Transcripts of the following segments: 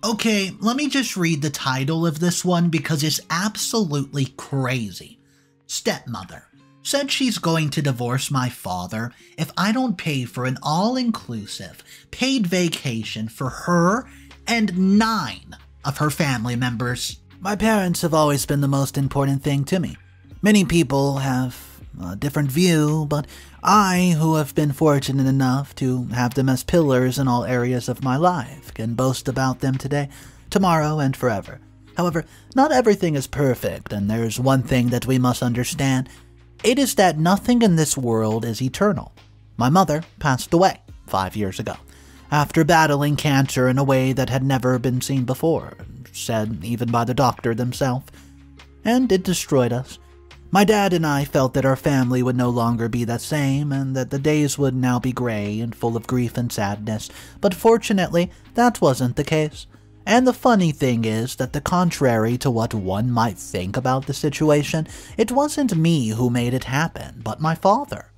Okay, let me just read the title of this one because it's absolutely crazy. Stepmother said she's going to divorce my father if I don't pay for an all-inclusive, paid vacation for her and 9 of her family members. My parents have always been the most important thing to me. Many people have a different view, but I, who have been fortunate enough to have them as pillars in all areas of my life, can boast about them today, tomorrow, and forever. However, not everything is perfect, and there's one thing that we must understand. It is that nothing in this world is eternal. My mother passed away 5 years ago, after battling cancer in a way that had never been seen before, said even by the doctor themselves, and it destroyed us. My dad and I felt that our family would no longer be the same, and that the days would now be gray and full of grief and sadness, but fortunately, that wasn't the case. And the funny thing is that the contrary to what one might think about the situation, it wasn't me who made it happen, but my father.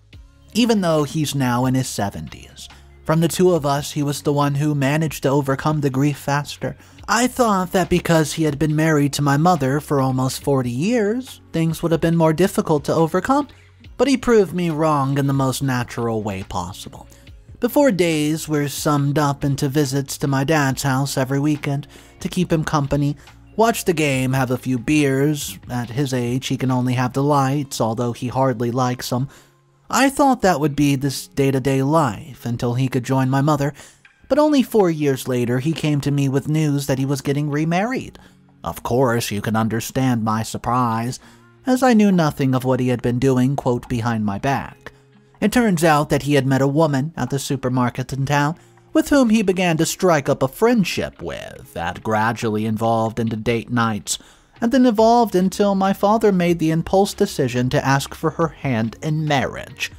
Even though he's now in his 70s, from the two of us, he was the one who managed to overcome the grief faster. I thought that because he had been married to my mother for almost 40 years, things would have been more difficult to overcome, but he proved me wrong in the most natural way possible. Before days were summed up into visits to my dad's house every weekend to keep him company, watch the game, have a few beers. At his age, he can only have the lights, although he hardly likes them. I thought that would be this day-to-day life until he could join my mother, but only 4 years later he came to me with news that he was getting remarried. Of course, you can understand my surprise, as I knew nothing of what he had been doing, quote, behind my back. It turns out that he had met a woman at the supermarket in town, with whom he began to strike up a friendship with, that gradually evolved into date nights, and then evolved until my father made the impulse decision to ask for her hand in marriage.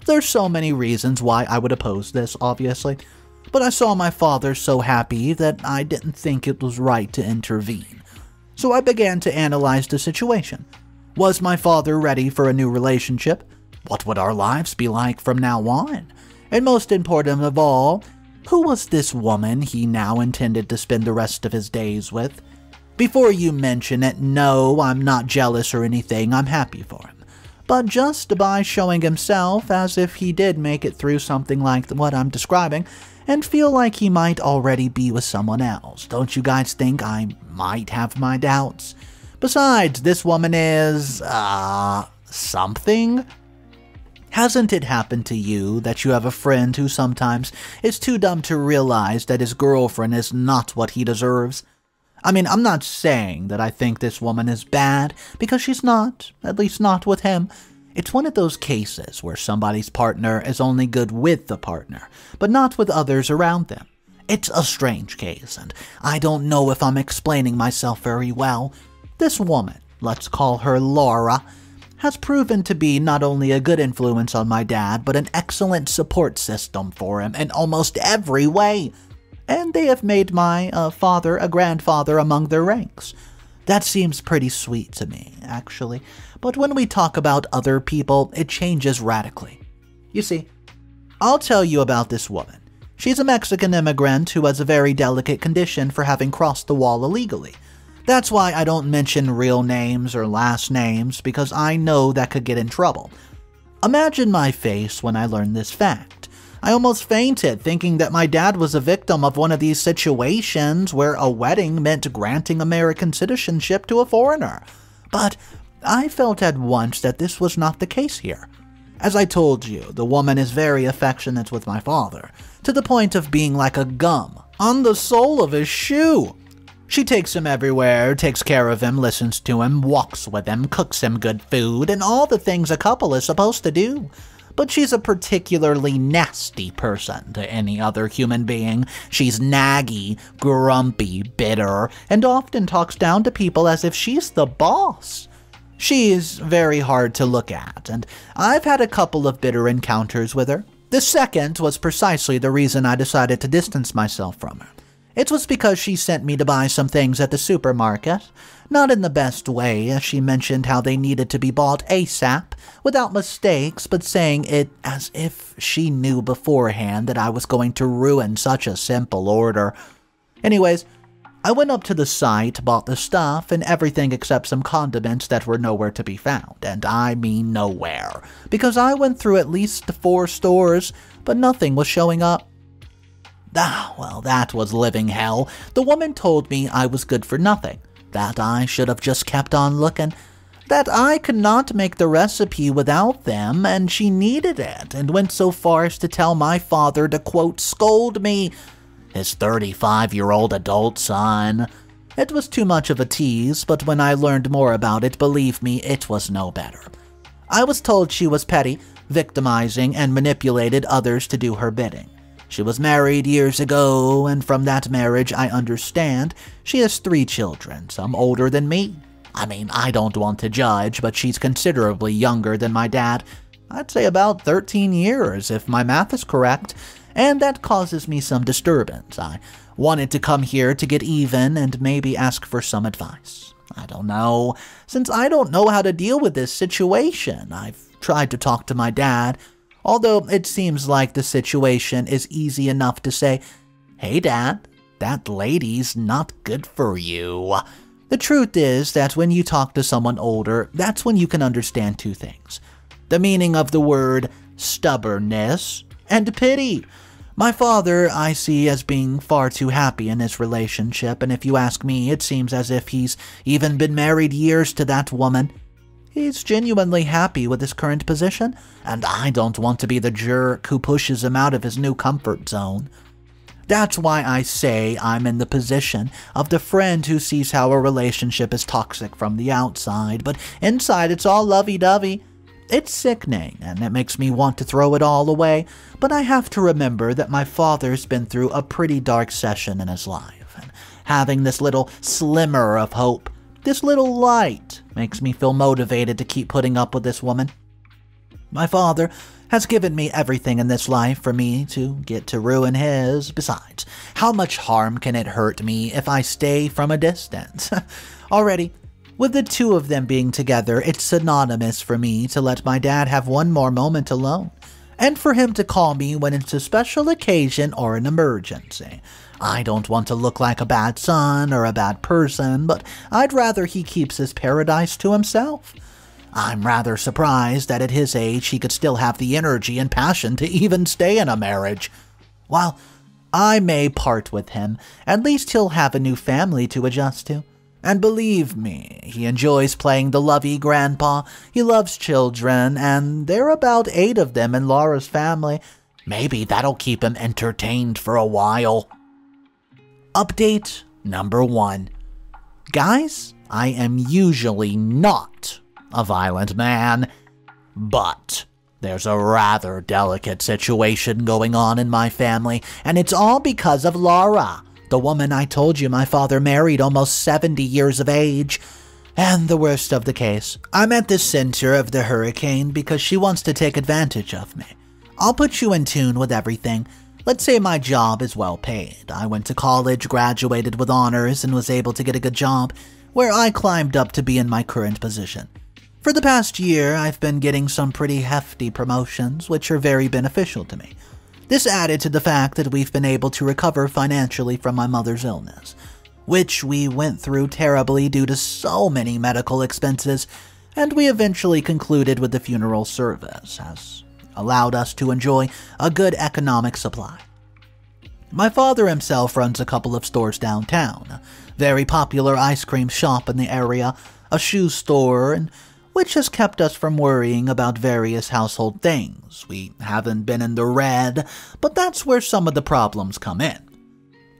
There's so many reasons why I would oppose this, obviously, but I saw my father so happy that I didn't think it was right to intervene. So I began to analyze the situation. Was my father ready for a new relationship? What would our lives be like from now on? And most important of all, who was this woman he now intended to spend the rest of his days with? Before you mention it, no, I'm not jealous or anything, I'm happy for him. But just by showing himself as if he did make it through something like what I'm describing, and feel like he might already be with someone else, don't you guys think I might have my doubts? Besides, this woman is, something? Hasn't it happened to you that you have a friend who sometimes is too dumb to realize that his girlfriend is not what he deserves? I mean, I'm not saying that I think this woman is bad, because she's not, at least not with him. It's one of those cases where somebody's partner is only good with the partner, but not with others around them. It's a strange case, and I don't know if I'm explaining myself very well. This woman, let's call her Laura, has proven to be not only a good influence on my dad, but an excellent support system for him in almost every way. And they have made my father a grandfather among their ranks. That seems pretty sweet to me, actually. But when we talk about other people, it changes radically. You see, I'll tell you about this woman. She's a Mexican immigrant who has a very delicate condition for having crossed the wall illegally. That's why I don't mention real names or last names, because I know that could get in trouble. Imagine my face when I learned this fact. I almost fainted, thinking that my dad was a victim of one of these situations where a wedding meant granting American citizenship to a foreigner. But I felt at once that this was not the case here. As I told you, the woman is very affectionate with my father, to the point of being like a gum on the sole of his shoe. She takes him everywhere, takes care of him, listens to him, walks with him, cooks him good food, and all the things a couple is supposed to do. But she's a particularly nasty person to any other human being. She's naggy, grumpy, bitter, and often talks down to people as if she's the boss. She's very hard to look at, and I've had a couple of bitter encounters with her. The second was precisely the reason I decided to distance myself from her. It was because she sent me to buy some things at the supermarket, not in the best way, as she mentioned how they needed to be bought ASAP, without mistakes, but saying it as if she knew beforehand that I was going to ruin such a simple order. Anyways, I went up to the site, bought the stuff, and everything except some condiments that were nowhere to be found, and I mean nowhere, because I went through at least 4 stores, but nothing was showing up. Well, that was living hell. The woman told me I was good for nothing, that I should have just kept on looking, that I could not make the recipe without them, and she needed it, and went so far as to tell my father to, quote, scold me, his 35-year-old adult son. It was too much of a tease, but when I learned more about it, believe me, it was no better. I was told she was petty, victimizing, and manipulated others to do her bidding. She was married years ago, and from that marriage, I understand, she has 3 children, some older than me. I mean, I don't want to judge, but she's considerably younger than my dad. I'd say about 13 years, if my math is correct, and that causes me some disturbance. I wanted to come here to get even and maybe ask for some advice. I don't know, since I don't know how to deal with this situation. I've tried to talk to my dad, although it seems like the situation is easy enough to say, "Hey Dad, that lady's not good for you." The truth is that when you talk to someone older, that's when you can understand 2 things. The meaning of the word stubbornness and pity. My father I see as being far too happy in his relationship, and if you ask me, it seems as if he's even been married years to that woman. He's genuinely happy with his current position, and I don't want to be the jerk who pushes him out of his new comfort zone. That's why I say I'm in the position of the friend who sees how a relationship is toxic from the outside, but inside it's all lovey-dovey. It's sickening, and it makes me want to throw it all away, but I have to remember that my father's been through a pretty dark session in his life, and having this little slimmer of hope, this little light, makes me feel motivated to keep putting up with this woman. My father has given me everything in this life for me to get to ruin his. Besides, how much harm can it hurt me if I stay from a distance? Already, with the 2 of them being together, it's synonymous for me to let my dad have one more moment alone, and for him to call me when it's a special occasion or an emergency. I don't want to look like a bad son or a bad person, but I'd rather he keeps his paradise to himself. I'm rather surprised that at his age he could still have the energy and passion to even stay in a marriage. While I may part with him, at least he'll have a new family to adjust to. And believe me, he enjoys playing the lovey grandpa, he loves children, and there are about 8 of them in Laura's family. Maybe that'll keep him entertained for a while. Update number 1. Guys, I am usually not a violent man, but there's a rather delicate situation going on in my family, and it's all because of Laura, the woman I told you my father married almost 70 years of age. And the worst of the case, I'm at the center of the hurricane because she wants to take advantage of me. I'll put you in tune with everything. Let's say my job is well paid. I went to college, graduated with honors, and was able to get a good job, where I climbed up to be in my current position. For the past year, I've been getting some pretty hefty promotions, which are very beneficial to me. This added to the fact that we've been able to recover financially from my mother's illness, which we went through terribly due to so many medical expenses, and we eventually concluded with the funeral service, has allowed us to enjoy a good economic supply. My father himself runs a couple of stores downtown, a very popular ice cream shop in the area, a shoe store, and which has kept us from worrying about various household things. We haven't been in the red, but that's where some of the problems come in.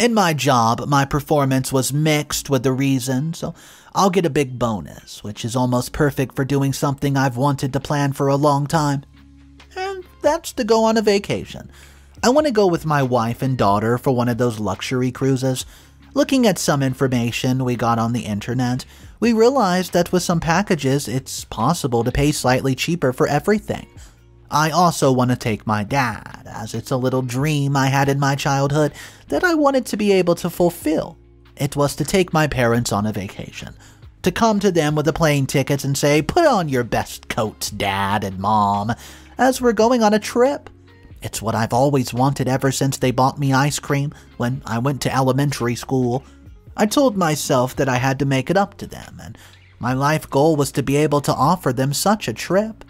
In my job, my performance was mixed with the reason, so I'll get a big bonus, which is almost perfect for doing something I've wanted to plan for a long time. And that's to go on a vacation. I want to go with my wife and daughter for one of those luxury cruises. Looking at some information we got on the internet, we realized that with some packages, it's possible to pay slightly cheaper for everything. I also want to take my dad, as it's a little dream I had in my childhood that I wanted to be able to fulfill. It was to take my parents on a vacation, to come to them with a plane ticket and say, "Put on your best coats, Dad and Mom," as we're going on a trip. It's what I've always wanted ever since they bought me ice cream when I went to elementary school. I told myself that I had to make it up to them, and my life goal was to be able to offer them such a trip.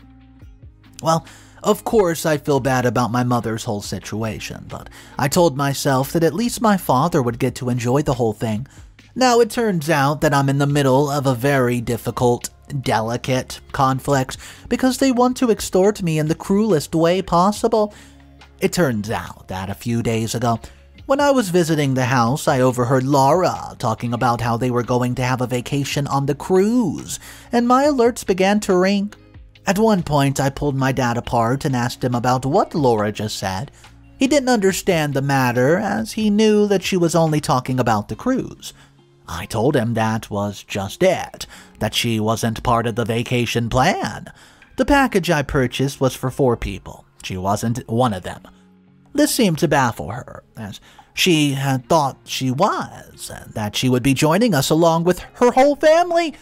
Well, of course I feel bad about my mother's whole situation, but I told myself that at least my father would get to enjoy the whole thing. Now it turns out that I'm in the middle of a very difficult, delicate conflict because they want to extort me in the cruelest way possible. It turns out that a few days ago, when I was visiting the house, I overheard Laura talking about how they were going to have a vacation on the cruise, and my alerts began to ring. At one point, I pulled my dad apart and asked him about what Laura just said. He didn't understand the matter, as he knew that she was only talking about the cruise. I told him that was just it, that she wasn't part of the vacation plan. The package I purchased was for 4 people. She wasn't one of them. This seemed to baffle her, as she had thought she was, and that she would be joining us along with her whole family.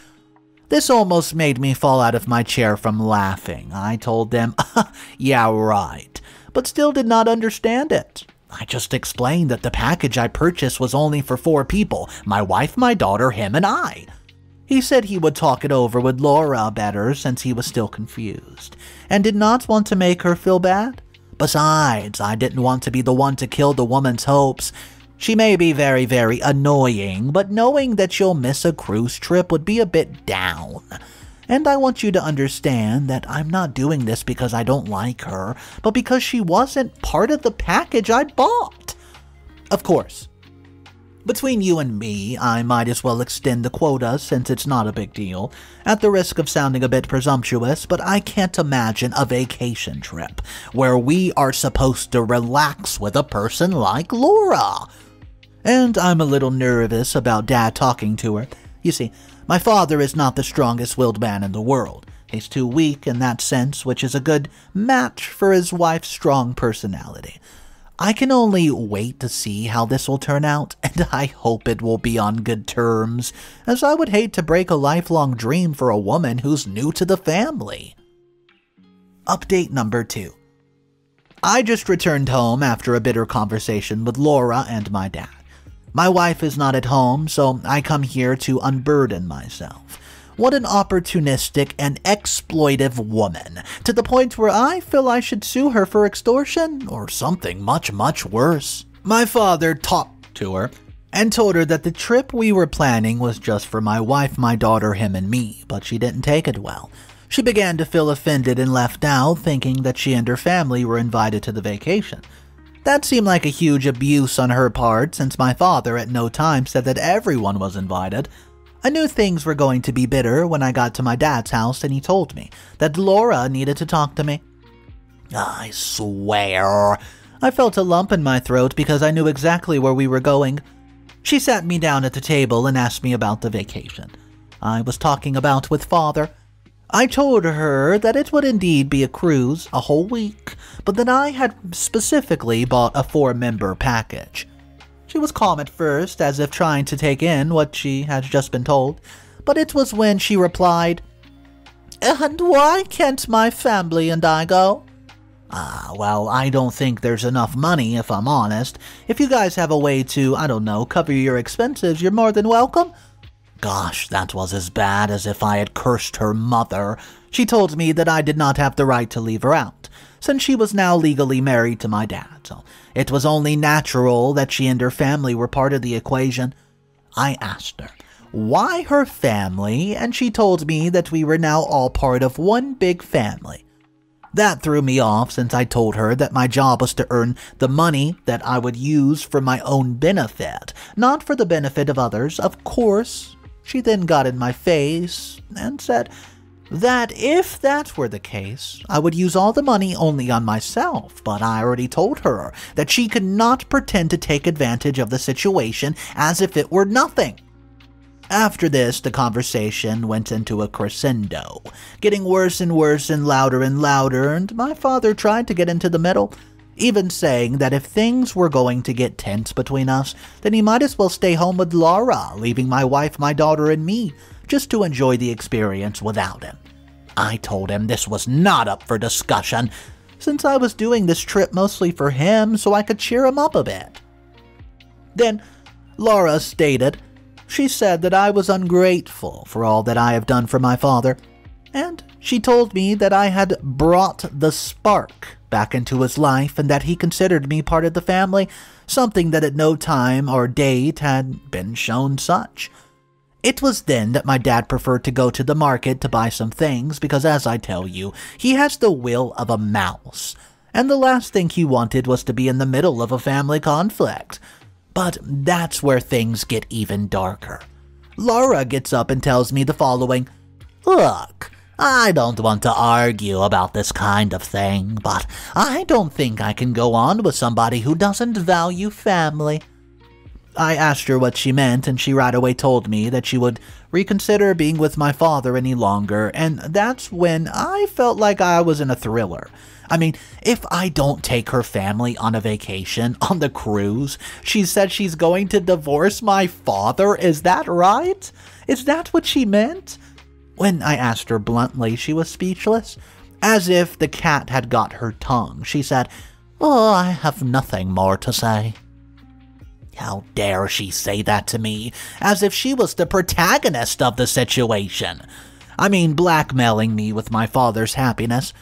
This almost made me fall out of my chair from laughing. I told them, yeah, right, but still did not understand it. I just explained that the package I purchased was only for 4 people, my wife, my daughter, him, and I. He said he would talk it over with Laura better since he was still confused, and did not want to make her feel bad. Besides, I didn't want to be the one to kill the woman's hopes. She may be very, very annoying, but knowing that she'll miss a cruise trip would be a bit down. And I want you to understand that I'm not doing this because I don't like her, but because she wasn't part of the package I bought. Of course, between you and me, I might as well extend the quota since it's not a big deal, at the risk of sounding a bit presumptuous, but I can't imagine a vacation trip where we are supposed to relax with a person like Laura. And I'm a little nervous about Dad talking to her. You see, my father is not the strongest-willed man in the world. He's too weak in that sense, which is a good match for his wife's strong personality. I can only wait to see how this will turn out, and I hope it will be on good terms, as I would hate to break a lifelong dream for a woman who's new to the family. Update number 2. I just returned home after a bitter conversation with Laura and my dad. My wife is not at home, so I come here to unburden myself. What an opportunistic and exploitive woman, to the point where I feel I should sue her for extortion or something much, much worse. My father talked to her and told her that the trip we were planning was just for my wife, my daughter, him, and me, but she didn't take it well. She began to feel offended and left out, thinking that she and her family were invited to the vacation. That seemed like a huge abuse on her part, since my father at no time said that everyone was invited. I knew things were going to be bitter when I got to my dad's house and he told me that Laura needed to talk to me. I swear. I felt a lump in my throat because I knew exactly where we were going. She sat me down at the table and asked me about the vacation I was talking about with Father. I told her that it would indeed be a cruise, a whole week, but that I had specifically bought a 4-member package. She was calm at first, as if trying to take in what she had just been told, but it was when she replied, "And why can't my family and I go?" Well, I don't think there's enough money, if I'm honest. If you guys have a way to, I don't know, cover your expenses, you're more than welcome. Gosh, that was as bad as if I had cursed her mother. She told me that I did not have the right to leave her out, since she was now legally married to my dad, so it was only natural that she and her family were part of the equation. I asked her why her family, and she told me that we were now all part of one big family. That threw me off, since I told her that my job was to earn the money that I would use for my own benefit, not for the benefit of others, of course. She then got in my face and said that if that were the case, I would use all the money only on myself, but I already told her that she could not pretend to take advantage of the situation as if it were nothing. After this, the conversation went into a crescendo, getting worse and worse and louder, and my father tried to get into the middle, even saying that if things were going to get tense between us, then he might as well stay home with Laura, leaving my wife, my daughter, and me, just to enjoy the experience without him. I told him this was not up for discussion, since I was doing this trip mostly for him so I could cheer him up a bit. Then Laura stated She said that I was ungrateful for all that I have done for my father, and she told me that I had brought the spark back into his life and that he considered me part of the family, something that at no time or date had been shown such. It was then that my dad preferred to go to the market to buy some things because, as I tell you, he has the will of a mouse, and the last thing he wanted was to be in the middle of a family conflict. But that's where things get even darker. Laura gets up and tells me the following: "Look, I don't want to argue about this kind of thing, but I don't think I can go on with somebody who doesn't value family." I asked her what she meant, and she right away told me that she would reconsider being with my father any longer, and that's when I felt like I was in a thriller. I mean, if I don't take her family on a vacation on the cruise, she said she's going to divorce my father. Is that right? Is that what she meant? When I asked her bluntly, she was speechless. As if the cat had got her tongue, she said, "Oh, I have nothing more to say." How dare she say that to me, as if she was the protagonist of the situation? I mean, blackmailing me with my father's happiness.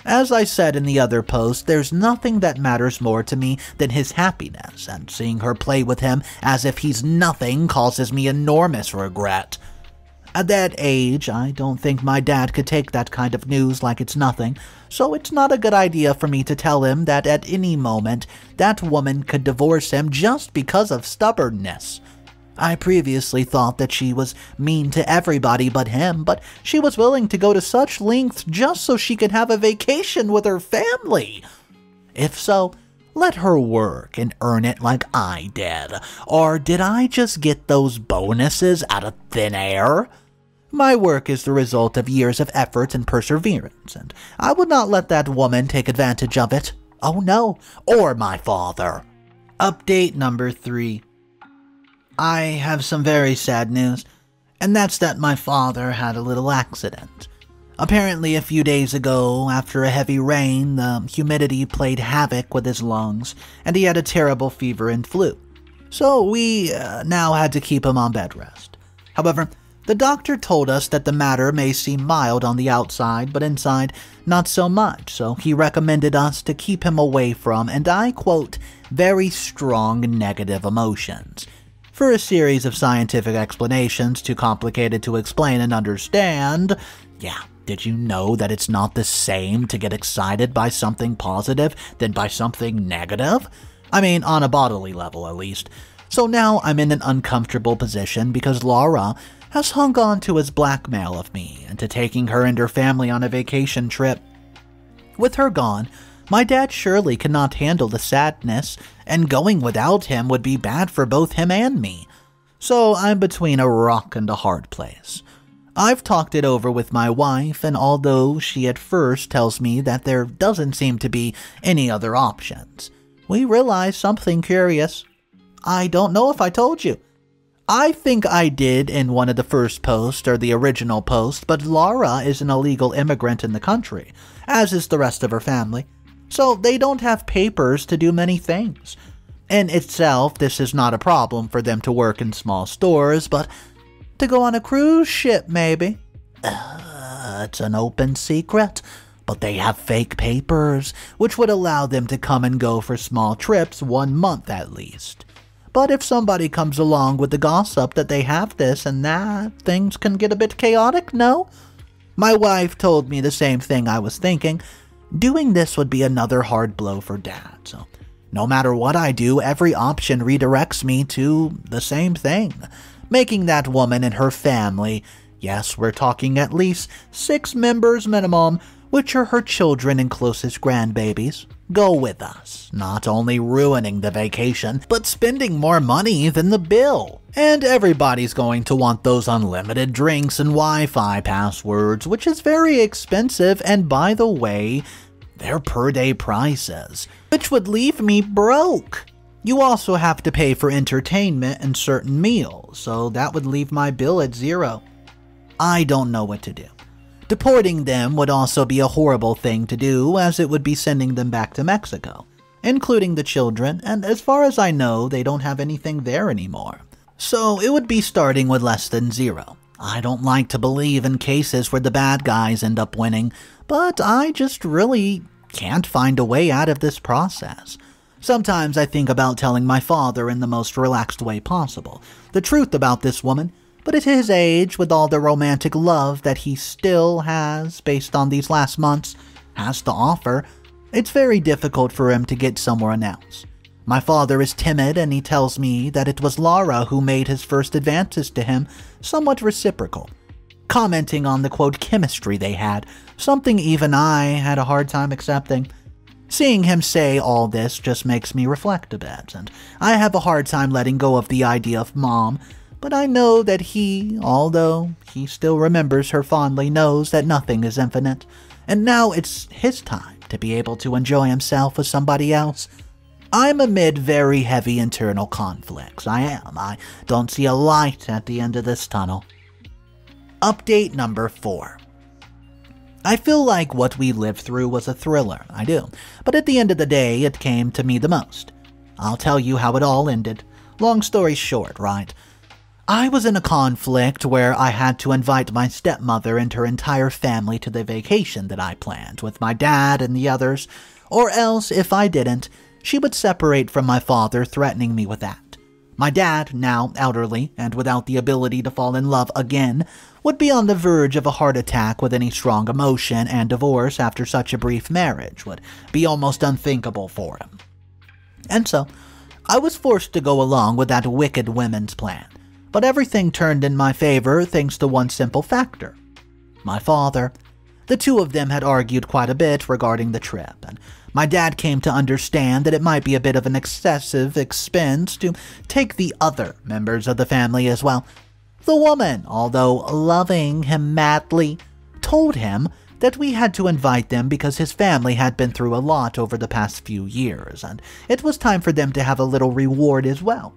As I said in the other post, there's nothing that matters more to me than his happiness, and seeing her play with him as if he's nothing causes me enormous regret. At that age, I don't think my dad could take that kind of news like it's nothing, so it's not a good idea for me to tell him that at any moment that woman could divorce him just because of stubbornness. I previously thought that she was mean to everybody but him, but she was willing to go to such lengths just so she could have a vacation with her family. If so, let her work and earn it like I did. Or did I just get those bonuses out of thin air? My work is the result of years of effort and perseverance, and I would not let that woman take advantage of it. Oh no, or my father. Update number 3. I have some very sad news, and that's that my father had a little accident. Apparently, a few days ago, after a heavy rain, the humidity played havoc with his lungs, and he had a terrible fever and flu. So we now had to keep him on bed rest. However, the doctor told us that the matter may seem mild on the outside, but inside, not so much, so he recommended us to keep him away from, and I quote, very strong negative emotions. For a series of scientific explanations too complicated to explain and understand, yeah, did you know that it's not the same to get excited by something positive than by something negative? I mean, on a bodily level at least. So now I'm in an uncomfortable position because Laura has hung on to his blackmail of me into taking her and her family on a vacation trip. With her gone, my dad surely cannot handle the sadness, and going without him would be bad for both him and me. So I'm between a rock and a hard place. I've talked it over with my wife, and although she at first tells me that there doesn't seem to be any other options, we realize something curious. I don't know if I told you. I think I did in one of the first posts or the original post, but Laura is an illegal immigrant in the country, as is the rest of her family, so they don't have papers to do many things. In itself, this is not a problem for them to work in small stores, but to go on a cruise ship, maybe. It's an open secret, but they have fake papers, which would allow them to come and go for small trips 1 month at least. But if somebody comes along with the gossip that they have this and that, things can get a bit chaotic, no? My wife told me the same thing I was thinking. Doing this would be another hard blow for Dad, so no matter what I do, every option redirects me to the same thing, making that woman and her family, yes, we're talking at least 6 members minimum, which are her children and closest grandbabies, go with us, not only ruining the vacation, but spending more money than the bill. And everybody's going to want those unlimited drinks and Wi-Fi passwords, which is very expensive, and by the way, they're per-day prices, which would leave me broke. You also have to pay for entertainment and certain meals, so that would leave my bill at 0. I don't know what to do. Deporting them would also be a horrible thing to do, as it would be sending them back to Mexico, including the children, and as far as I know, they don't have anything there anymore. So it would be starting with less than 0. I don't like to believe in cases where the bad guys end up winning, but I just really can't find a way out of this process. Sometimes I think about telling my father in the most relaxed way possible the truth about this woman, but at his age, with all the romantic love that he still has based on these last months, has to offer, it's very difficult for him to get somewhere else. My father is timid, and he tells me that it was Laura who made his first advances to him somewhat reciprocal, commenting on the quote chemistry they had, something even I had a hard time accepting. Seeing him say all this just makes me reflect a bit, and I have a hard time letting go of the idea of Mom, but I know that he, although he still remembers her fondly, knows that nothing is infinite, and now it's his time to be able to enjoy himself with somebody else. I'm amid very heavy internal conflicts. I am. I don't see a light at the end of this tunnel. Update number 4. I feel like what we lived through was a thriller, I do, but at the end of the day, it came to me the most. I'll tell you how it all ended. Long story short, right? I was in a conflict where I had to invite my stepmother and her entire family to the vacation that I planned with my dad and the others, or else, if I didn't, she would separate from my father, threatening me with that. My dad, now elderly and without the ability to fall in love again, would be on the verge of a heart attack with any strong emotion, and divorce after such a brief marriage would be almost unthinkable for him. And so, I was forced to go along with that wicked women's plan, but everything turned in my favor thanks to one simple factor: my father. The two of them had argued quite a bit regarding the trip, and my dad came to understand that it might be a bit of an excessive expense to take the other members of the family as well. The woman, although loving him madly, told him that we had to invite them because his family had been through a lot over the past few years, and it was time for them to have a little reward as well.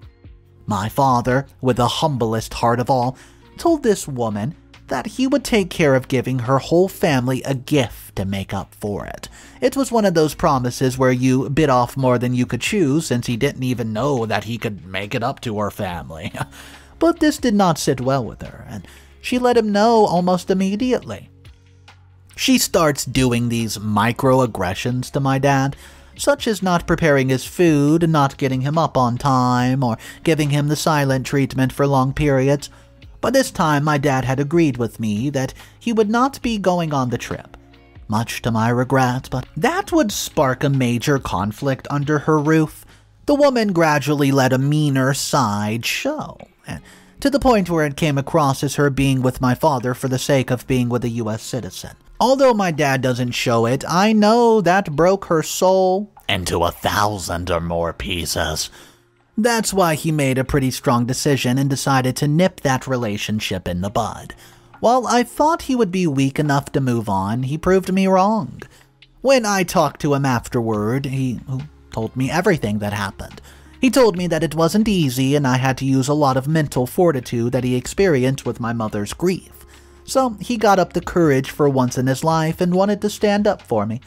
My father, with the humblest heart of all, told this woman that he would take care of giving her whole family a gift to make up for it. It was one of those promises where you bit off more than you could chew, since he didn't even know that he could make it up to her family. But this did not sit well with her, and she let him know almost immediately. She starts doing these microaggressions to my dad, such as not preparing his food, not getting him up on time, or giving him the silent treatment for long periods. By this time, my dad had agreed with me that he would not be going on the trip, much to my regret, but that would spark a major conflict under her roof. The woman gradually let a meaner side show, to the point where it came across as her being with my father for the sake of being with a U.S. citizen. Although my dad doesn't show it, I know that broke her soul into 1,000 or more pieces. That's why he made a pretty strong decision and decided to nip that relationship in the bud. While I thought he would be weak enough to move on, he proved me wrong. When I talked to him afterward, he told me everything that happened. He told me that it wasn't easy and I had to use a lot of mental fortitude that he experienced with my mother's grief. So he got up the courage for once in his life and wanted to stand up for me.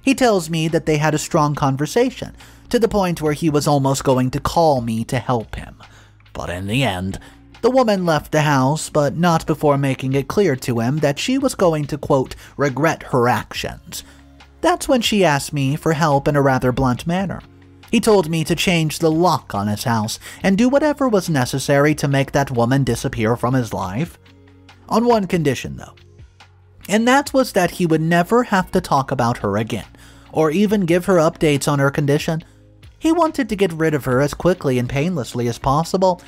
He tells me that they had a strong conversation, to the point where he was almost going to call me to help him. But in the end, the woman left the house, but not before making it clear to him that she was going to, quote, regret her actions. That's when she asked me for help in a rather blunt manner. He told me to change the lock on his house and do whatever was necessary to make that woman disappear from his life. On one condition, though. And that was that he would never have to talk about her again, or even give her updates on her condition. He wanted to get rid of her as quickly and painlessly as possible,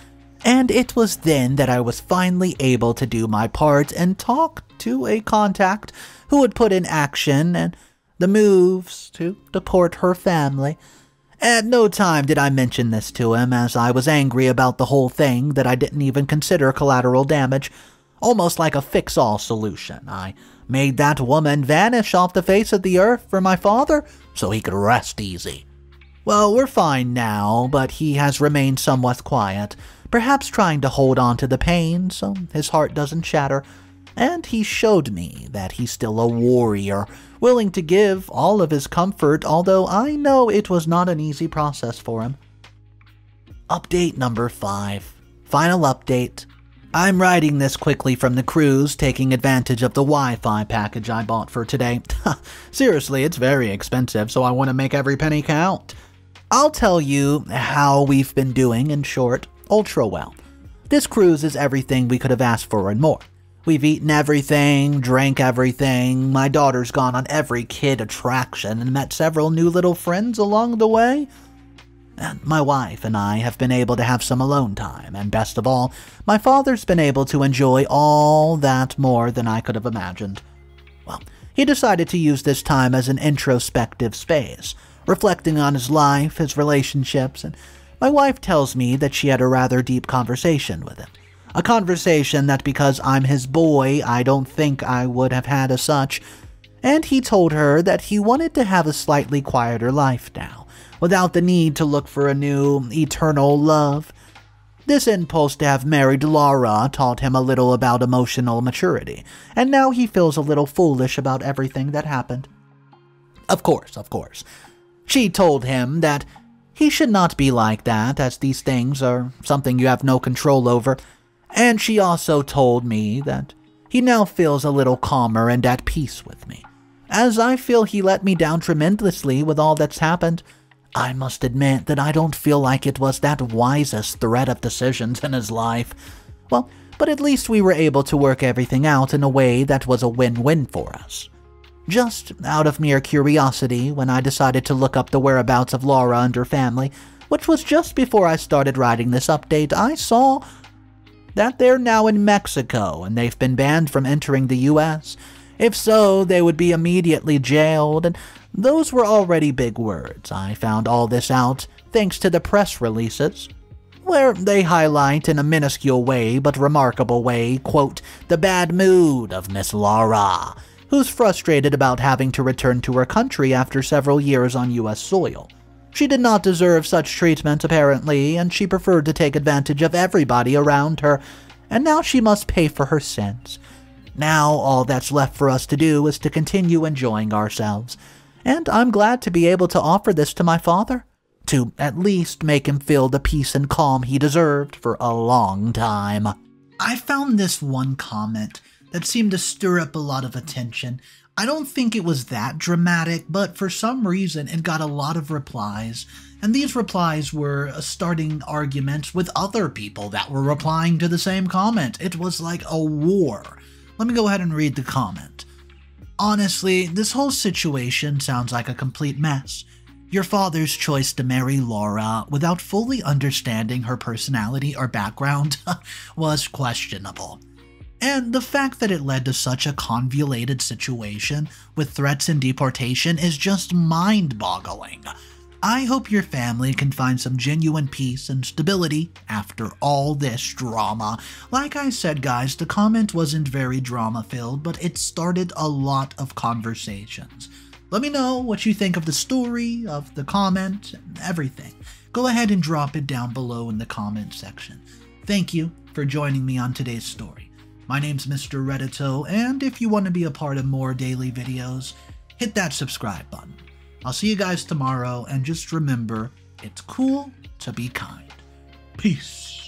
and it was then that I was finally able to do my part and talk to a contact who would put in action and the moves to deport her family. At no time did I mention this to him, as I was angry about the whole thing that I didn't even consider collateral damage, almost like a fix-all solution. I made that woman vanish off the face of the earth for my father so he could rest easy. Well, we're fine now, but he has remained somewhat quiet, perhaps trying to hold on to the pain so his heart doesn't shatter, and he showed me that he's still a warrior, willing to give all of his comfort, although I know it was not an easy process for him. Update number 5. Final update. I'm writing this quickly from the cruise, taking advantage of the Wi-Fi package I bought for today. Seriously, it's very expensive, so I want to make every penny count. I'll tell you how we've been doing, in short, ultra well. This cruise is everything we could have asked for and more. We've eaten everything, drank everything, my daughter's gone on every kid attraction and met several new little friends along the way. And my wife and I have been able to have some alone time, and best of all, my father's been able to enjoy all that more than I could have imagined. Well, he decided to use this time as an introspective space, reflecting on his life, his relationships, and my wife tells me that she had a rather deep conversation with him. A conversation that because I'm his boy, I don't think I would have had as such, and he told her that he wanted to have a slightly quieter life now, without the need to look for a new, eternal love. This impulse to have married Laura taught him a little about emotional maturity, and now he feels a little foolish about everything that happened. Of course. She told him that he should not be like that, as these things are something you have no control over, and she also told me that he now feels a little calmer and at peace with me, as I feel he let me down tremendously with all that's happened. I must admit that I don't feel like it was that wisest thread of decisions in his life. Well, but at least we were able to work everything out in a way that was a win-win for us. Just out of mere curiosity, when I decided to look up the whereabouts of Laura and her family, which was just before I started writing this update, I saw that they're now in Mexico and they've been banned from entering the US. If so, they would be immediately jailed, and those were already big words. I found all this out thanks to the press releases, where they highlight in a minuscule way but remarkable way, quote, the bad mood of Miss Laura, who's frustrated about having to return to her country after several years on US soil. She did not deserve such treatment, apparently, and she preferred to take advantage of everybody around her, and now she must pay for her sins. Now all that's left for us to do is to continue enjoying ourselves, and I'm glad to be able to offer this to my father, to at least make him feel the peace and calm he deserved for a long time. I found this one comment that seemed to stir up a lot of attention. I don't think it was that dramatic, but for some reason it got a lot of replies, and these replies were starting arguments with other people that were replying to the same comment. It was like a war. Let me go ahead and read the comment. Honestly, this whole situation sounds like a complete mess. Your father's choice to marry Laura without fully understanding her personality or background was questionable. And the fact that it led to such a convoluted situation with threats and deportation is just mind-boggling. I hope your family can find some genuine peace and stability after all this drama. Like I said, guys, the comment wasn't very drama-filled, but it started a lot of conversations. Let me know what you think of the story, of the comment, and everything. Go ahead and drop it down below in the comment section. Thank you for joining me on today's story. My name's Mr. Reddito, and if you want to be a part of more daily videos, hit that subscribe button. I'll see you guys tomorrow, and just remember, it's cool to be kind. Peace.